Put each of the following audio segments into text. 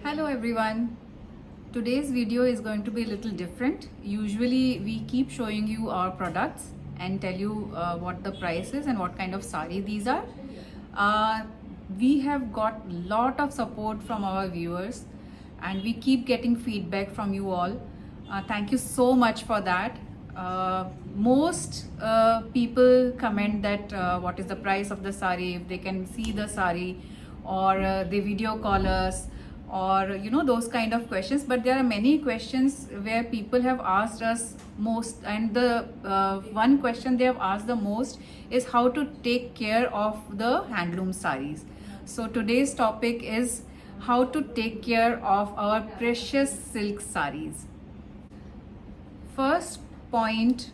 Hello everyone. Today's video is going to be a little different. Usually we keep showing you our products and tell you what the price is and what kind of sari these are. We have got a lot of support from our viewers and we keep getting feedback from you all. Thank you so much for that. Most people comment that what is the price of the sari, if they can see the sari, or they video call us, or those kind of questions. But there are many questions where people have asked us most, and the one question they have asked the most is how to take care of the handloom saris. So today's topic is how to take care of our precious silk saris. First point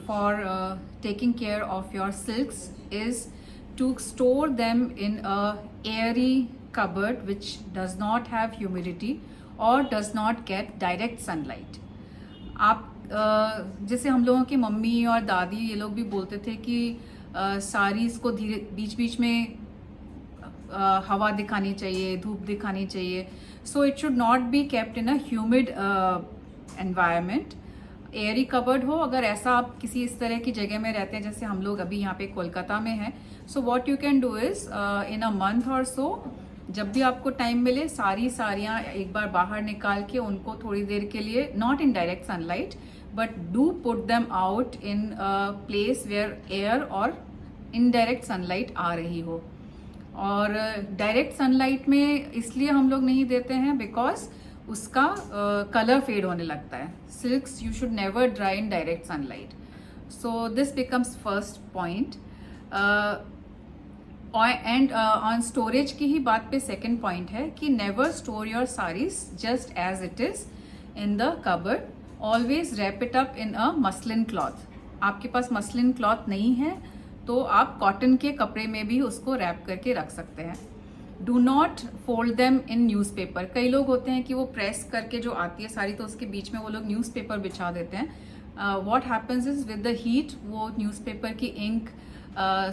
for taking care of your silks is to store them in a airy cupboard which does not have humidity or does not get direct sunlight. आप जैसे हम लोगों की mummy और दादी ये लोग भी बोलते थे कि सारीज को धीरे बीच बीच में हवा दिखानी चाहिए, धूप दिखानी चाहिए. So it should not be kept in a humid environment. Airy cupboard हो. अगर ऐसा आप किसी इस तरह की जगह में रहते हैं जैसे हम लोग अभी यहाँ पे कोलकाता में हैं, सो what you can do is in a month और सो, जब भी आपको टाइम मिले सारियाँ एक बार बाहर निकाल के उनको थोड़ी देर के लिए, not in direct sunlight but do put them out in place where air और इनडायरेक्ट सनलाइट आ रही हो. और डायरेक्ट सनलाइट में इसलिए हम लोग नहीं देते हैं बिकॉज उसका कलर फेड होने लगता है. Silks you should never dry in direct sunlight. So this becomes first point. And on storage की ही बात पे सेकेंड पॉइंट है कि never store your saris just as it is in the cupboard. Always wrap it up in a muslin cloth. आपके पास muslin cloth नहीं है तो आप कॉटन के कपड़े में भी उसको रैप करके रख सकते हैं. Do not fold them in newspaper. कई लोग होते हैं कि वो प्रेस करके जो आती है साड़ी तो उसके बीच में वो लोग न्यूज़पेपर बिछा देते हैं. What happens is with the heat वो न्यूज़पेपर की इंक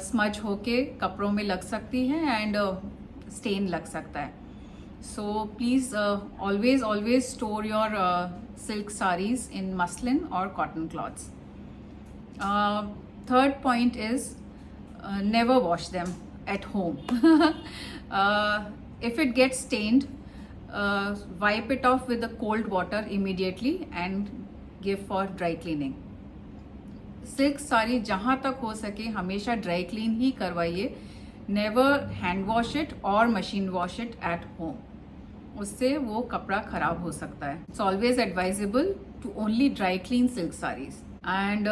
स्मज होके कपड़ों में लग सकती है एंड स्टेन लग सकता है. So please always store your silk saris in muslin और cotton cloths. Third point is never wash them at home. If it gets stained, wipe it off with the cold water immediately and give for dry cleaning. Silk sari जहाँ तक हो सके हमेशा dry clean ही करवाइए. Never hand wash it और machine wash it at home. उससे वो कपड़ा खराब हो सकता है. It's always advisable to only dry clean silk saris. And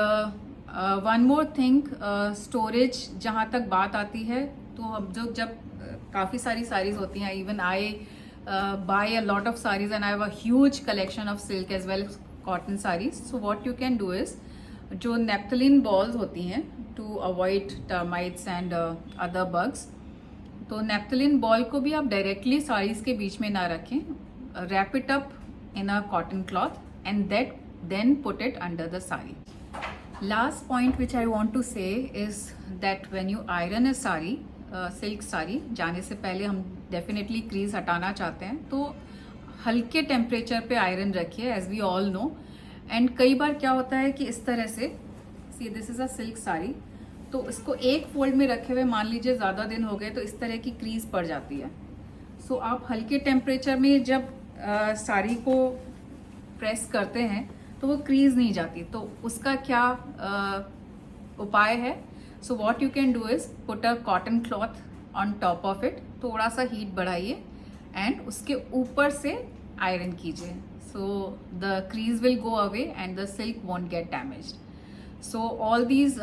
one more thing, storage जहाँ तक बात आती है तो हम जब काफ़ी सारी साड़ीज होती हैं, even I buy a lot of saris and I have a huge collection of silk as well cotton saris. So what you can do is, जो नेप्थलीन बॉल्स होती हैं to avoid termites and other bugs, तो naphthalene ball को भी आप directly saris के बीच में ना रखें. Wrap it up in a cotton cloth and that then put it under the sari. Last point which I want to say is that when you iron a sari, silk sari जाने से पहले हम डेफिनेटली क्रीज हटाना चाहते हैं तो हल्के temperature पे आयरन रखिए, as we all know. And कई बार क्या होता है कि इस तरह से, see this is a silk sari, तो इसको एक फोल्ड में रखे हुए मान लीजिए ज़्यादा दिन हो गए तो इस तरह की क्रीज पड़ जाती है. सो आप हल्के टेम्परेचर में जब साड़ी को प्रेस करते हैं तो वो क्रीज नहीं जाती. तो उसका क्या उपाय है? सो what you can do is put a cotton cloth on top of it. थोड़ा सा हीट बढ़ाइए एंड उसके ऊपर से आयरन कीजिए. So the crease will go away and the silk won't get damaged. So all these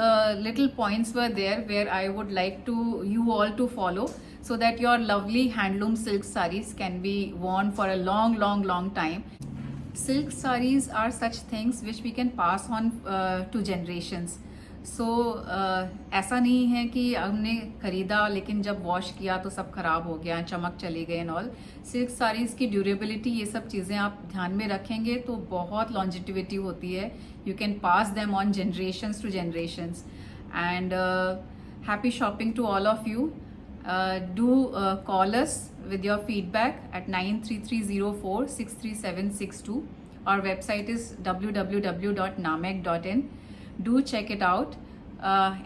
little points were there where I would like you all to follow so that your lovely handloom silk sarees can be worn for a long time. Silk sarees are such things which we can pass on to generations. So ऐसा नहीं है कि हमने खरीदा लेकिन जब wash किया तो सब खराब हो गया, चमक चली गई एंड ऑल. सिल्क साड़ीज़ की ड्यूरेबिलिटी, ये सब चीज़ें आप ध्यान में रखेंगे तो बहुत लॉन्जिटिविटी होती है. You can pass them on generations to generations. And happy shopping to all of you. Do call us with your feedback at 93304 Our website is www.namek.in. Do check it out.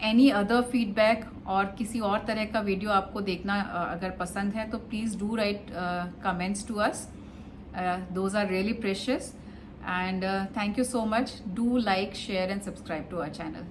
Any other feedback और किसी और तरह का video आपको देखना अगर पसंद है तो please do write comments to us. Those are really precious. And thank you so much. Do like, share and subscribe to our channel.